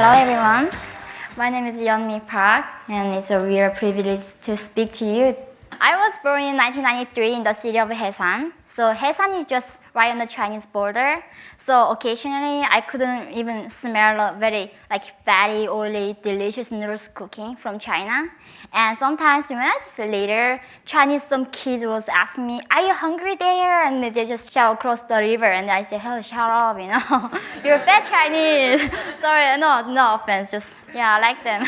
Hello everyone. My name is Yeonmi Park and it's a real privilege to speak to you. I was born in 1993 in the city of Haesan. So Haesan is just right on the Chinese border. So occasionally I couldn't even smell a very fatty, oily, delicious noodles cooking from China. And sometimes when I was later, some kids was asking me, "Are you hungry there?" And they just shout across the river, and I say, "Oh, shut up, you're fat Chinese." Sorry, no offense, just I like them.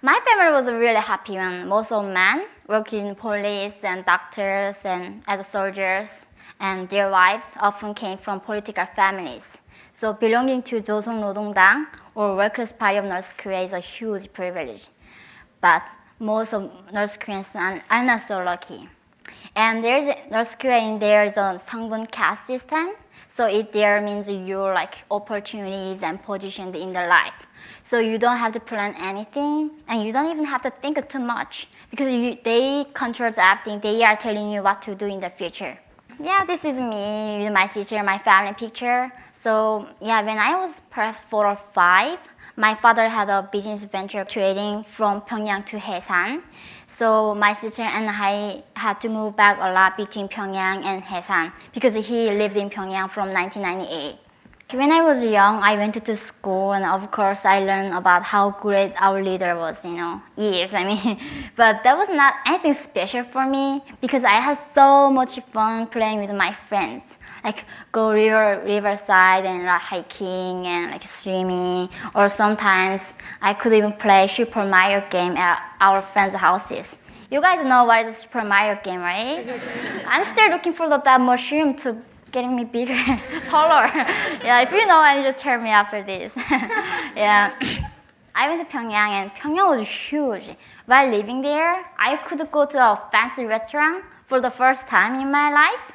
My family was a really happy one. Most of men working in police and doctors and as soldiers, and their wives often came from political families. So belonging to Joseon Rodongdang or Workers' Party of North Korea is a huge privilege. But most of North Koreans are not so lucky. And North Korea, there is a Sangbun caste system. So it there means your opportunities and positions in the life. So you don't have to plan anything, and you don't even have to think too much because they control everything. They are telling you what to do in the future. Yeah, this is me with my sister, my family picture. So when I was perhaps 4 or 5, my father had a business venture trading from Pyongyang to Haesan. So my sister and I had to move back a lot between Pyongyang and Haesan because he lived in Pyongyang from 1998. When I was young, I went to school, and of course I learned about how great our leader was, But that was not anything special for me because I had so much fun playing with my friends. Go riverside and hiking and swimming, or sometimes I could even play Super Mario game at our friends' houses. You guys know what is a Super Mario game, right? I'm still looking for that mushroom to getting me bigger, taller. If you know, and just tell me after this. I went to Pyongyang, and Pyongyang was huge. While living there, I could go to a fancy restaurant for the first time in my life.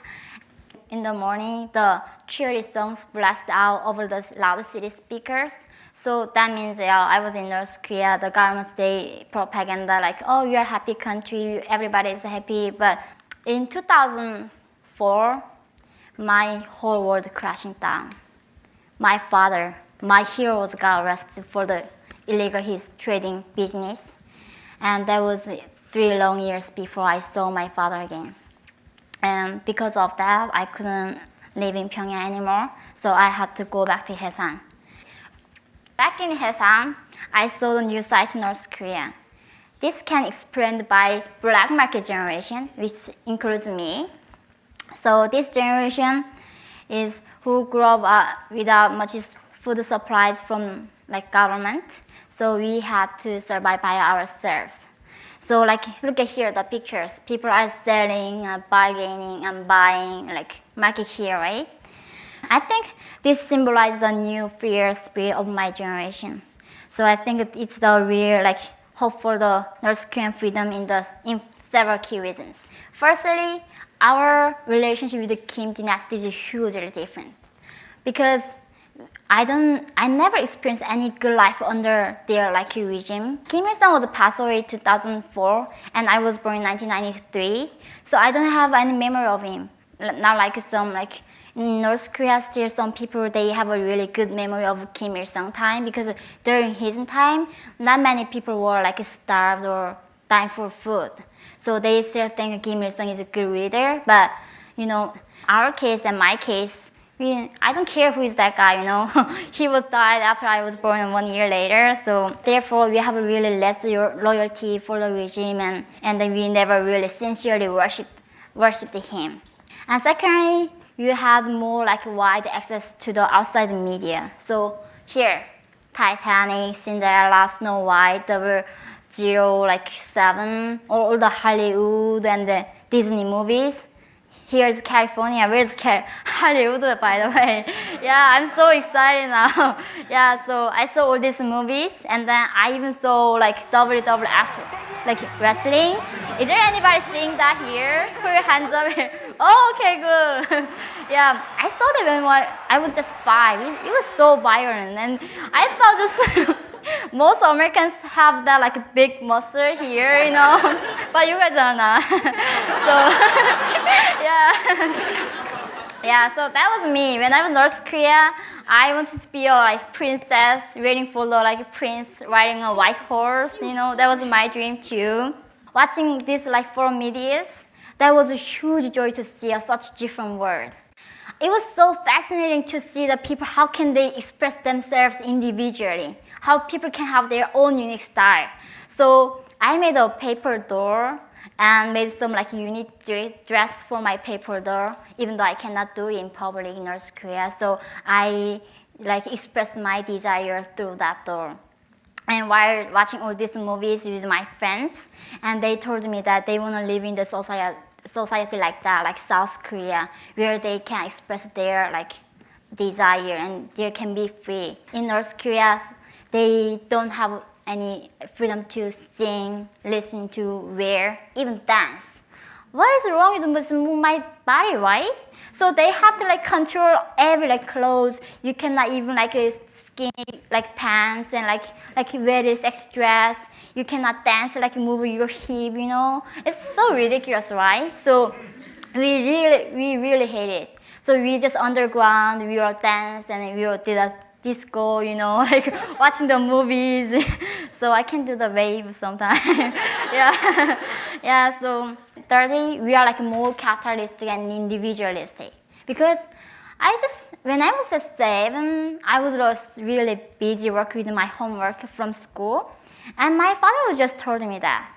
In the morning, the cheery songs blast out over the loud city speakers. So that means I was in North Korea. The government's day propaganda oh, you're a happy country, everybody is happy. But in 2004, my whole world crashing down. My father, my heroes, got arrested for the illegal trading business. And that was 3 long years before I saw my father again. And because of that, I couldn't live in Pyongyang anymore, so I had to go back to Haesan. Back in Haesan, I saw the new site in North Korea. This can explained by black market generation, which includes me. So this generation is who grew up without much food supplies from government. So we had to survive by ourselves. So look at here, the pictures. People are selling, bargaining, and buying, market here, right? I think this symbolizes the new freer spirit of my generation. So I think it's the real hope for the North Korean freedom in several key reasons. Firstly, our relationship with the Kim dynasty is hugely different because I never experienced any good life under their regime. Kim Il-sung was passed away in 2004, and I was born in 1993, so I don't have any memory of him. Not some in North Korea, still some people they have a really good memory of Kim Il-sung time because during his time, not many people were starved or dying for food. So they still think Kim Il-sung is a good leader, but our case and my case, I don't care who is that guy, He was died after I was born 1 year later, so therefore we have a really less loyalty for the regime, and then we never really sincerely worshipped him. And secondly, you had more wide access to the outside media. So here, Titanic, Cinderella, Snow White, there were 007, all the Hollywood and the Disney movies. Here's California. Where's Hollywood, by the way? I'm so excited now. So I saw all these movies, and then I even saw WWF, wrestling. Is there anybody seeing that here? Put your hands up here. Oh, okay, good. I saw that when I was just 5. It was so violent, and I thought just most Americans have that big muscle here, But you guys are not. So Yeah, so that was me. When I was in North Korea, I wanted to be a like princess, waiting for the like prince riding a white horse. That was my dream too. Watching this like foreign medias, that was a huge joy to see such different world. It was so fascinating to see the people, how can they express themselves individually, how people can have their own unique style. So I made a paper doll and made some like unique dress for my paper doll, even though I cannot do it in public in North Korea. So I like expressed my desire through that doll. And while watching all these movies with my friends, and they told me that they want to live in the society like that, like South Korea, where they can express their like desire and they can be free. In North Korea, they don't have any freedom to sing, listen to, wear, even dance. What is wrong with my body, right? So they have to like control every like clothes. You cannot even like skinny like pants and like wear this sexy dress. You cannot dance like move your hip. It's so ridiculous, right? So we really hate it. So we just underground. We will dance and we will did a disco. Like watching the movies. So I can do the wave sometimes. Yeah, yeah. So thirdly, we are like more capitalistic and individualistic because when I was 7, I was just really busy working with my homework from school, and my father just told me that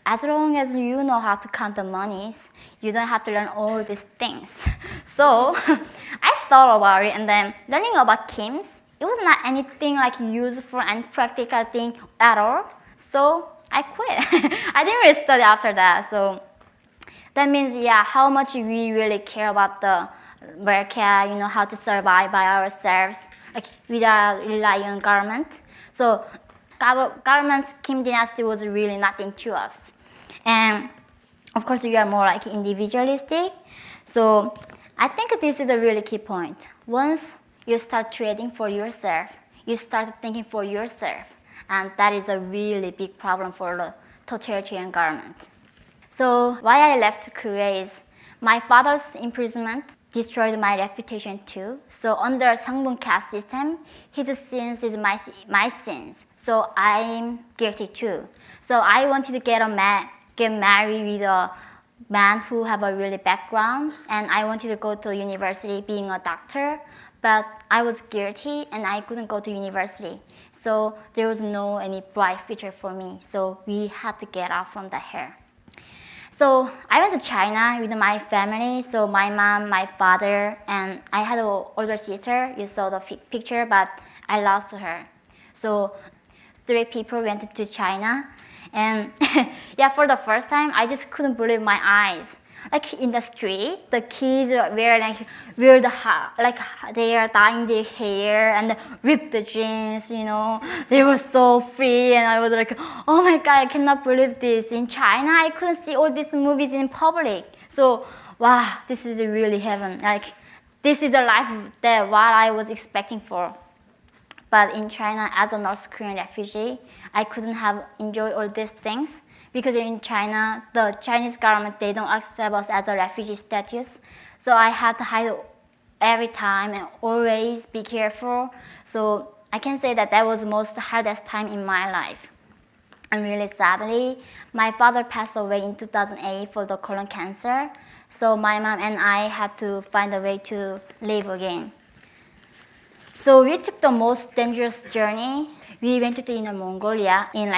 as long as you know how to count the monies, you don't have to learn all these things. So I thought about it, and then learning about Kim's, it was not anything like useful and practical thing at all. So I quit. I didn't really study after that. So that means, yeah, how much we really care about the America, how to survive by ourselves, like without relying on government. So government's Kim dynasty was really nothing to us. And of course, we are more like individualistic. So I think this is a really key point. Once you start trading for yourself, you start thinking for yourself. And that is a really big problem for the totalitarian government. So why I left Korea is my father's imprisonment destroyed my reputation too. So under Sangbun caste system, his sins is my sins. So I'm guilty too. So I wanted to get married with a man who have a really background, and I wanted to go to university being a doctor, but I was guilty and I couldn't go to university. So there was no any bright future for me. So we had to get out from the here. So I went to China with my family. So my mom, my father, and I had an older sister. You saw the picture, but I lost her. So 3 people went to China. And yeah, for the first time, I just couldn't believe my eyes. Like in the street, the kids wear like they are dyeing their hair and rip the jeans, They were so free, and I was like, oh my God, I cannot believe this. In China, I couldn't see all these movies in public. So, wow, this is really heaven. Like, this is the life that what I was expecting for. But in China, as a North Korean refugee, I couldn't have enjoyed all these things. Because in China, the Chinese government, they don't accept us as a refugee status. So I had to hide every time and always be careful. So I can say that was the most hardest time in my life. And really sadly, my father passed away in 2008 for the colon cancer. So my mom and I had to find a way to live again. So we took the most dangerous journey. We went to the Inner Mongolia in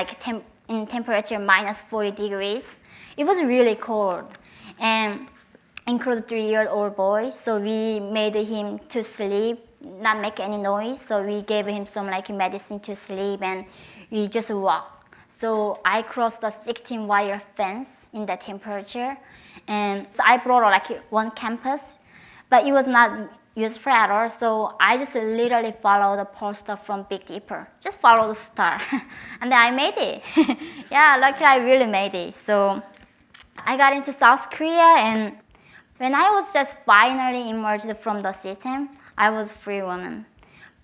in temperature minus 40 degrees. It was really cold, and included 3-year-old boy. So we made him to sleep, not make any noise. So we gave him some medicine to sleep, and we just walked. So I crossed the 16-wire fence in that temperature, and so I brought one campus, but it was not useful at all. So I just literally followed the poster from Big Dipper. Just follow the star. And then I made it. Yeah, luckily I really made it. So I got into South Korea, and when I was just finally emerged from the system, I was a free woman.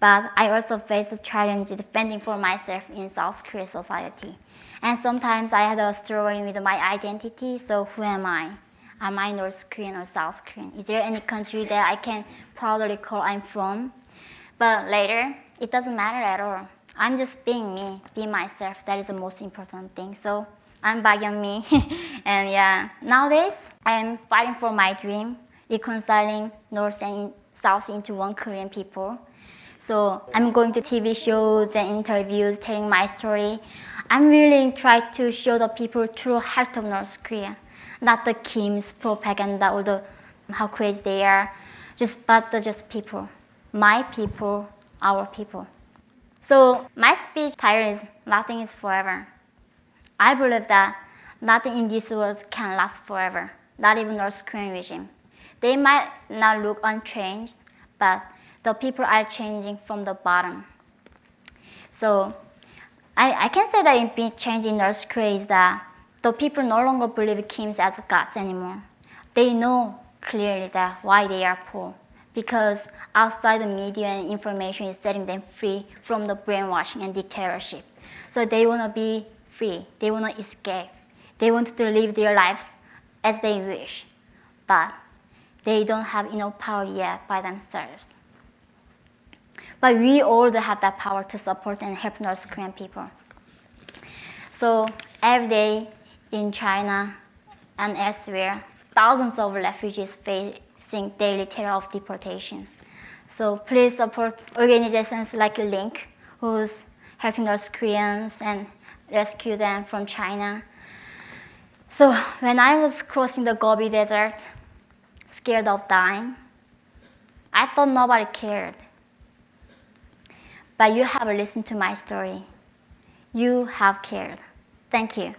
But I also faced a challenge defending for myself in South Korea society. And sometimes I had a struggle with my identity. So who am I? Am I North Korean or South Korean? Is there any country that I can proudly call I'm from? But later, it doesn't matter at all. I'm just being me, be myself. That is the most important thing. So I'm Yeonmi. And yeah, nowadays, I'm fighting for my dream, reconciling North and South into one Korean people. So I'm going to TV shows and interviews, telling my story. I'm really trying to show the people true heart of North Korea, not the Kim's propaganda or the how crazy they are, but just people, my people, our people. So my speech title is "Nothing is forever." I believe that nothing in this world can last forever, not even North Korean regime. They might not look unchanged, but the people are changing from the bottom. So I can say that a big change in North Korea is that the people no longer believe Kims as gods anymore. They know clearly that why they are poor, because outside the media and information is setting them free from the brainwashing and dictatorship. So they want to be free. They want to escape. They want to live their lives as they wish. But they don't have enough power yet by themselves. But we all have that power to support and help North Korean people. So every day in China and elsewhere, thousands of refugees facing daily terror of deportation. So please support organizations like Link, who's helping North Koreans and rescue them from China. So when I was crossing the Gobi Desert, scared of dying, I thought nobody cared. But you have listened to my story. You have cared. Thank you.